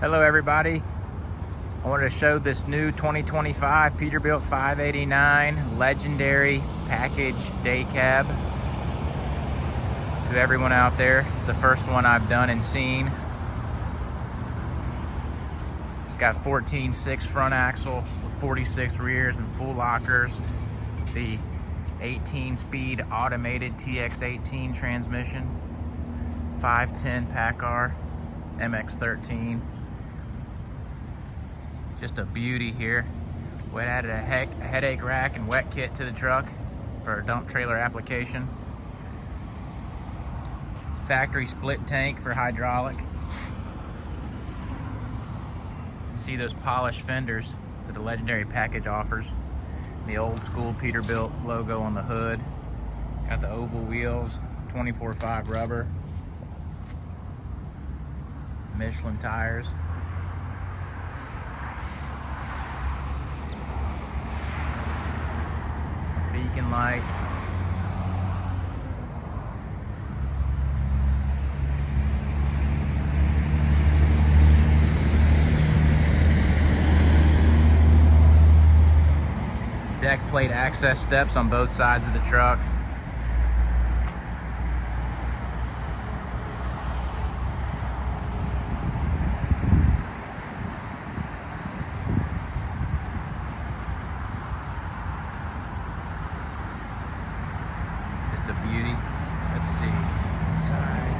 Hello everybody. I wanted to show this new 2025 Peterbilt 589 legendary package day cab to everyone out there. It's the first one I've done and seen. It's got 14.6 front axle with 46 rears and full lockers. The 18-speed automated TX18 transmission, 510 Paccar MX-13. Just a beauty here. We added a headache rack and wet kit to the truck for a dump trailer application. Factory split tank for hydraulic. See those polished fenders that the legendary package offers. The old school Peterbilt logo on the hood. Got the oval wheels, 24/5 rubber. Michelin tires. Beacon lights. Deck plate access steps on both sides of the truck. Just a beauty. Let's see. Inside.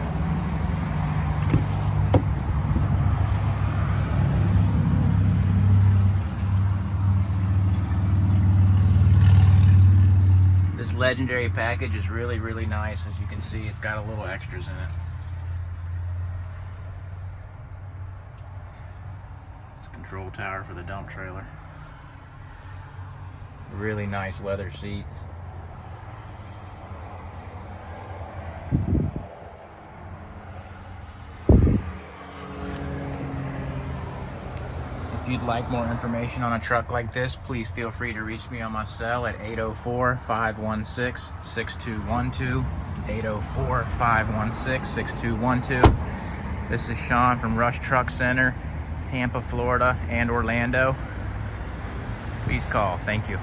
This legendary package is really nice. As you can see, it's got a little extras in it. It's a control tower for the dump trailer. Really nice leather seats. If you'd like more information on a truck like this, please feel free to reach me on my cell at 804-516-6212. 804-516-6212. This is Sean from Rush Truck Center, Tampa, Florida, and Orlando. Please call. Thank you.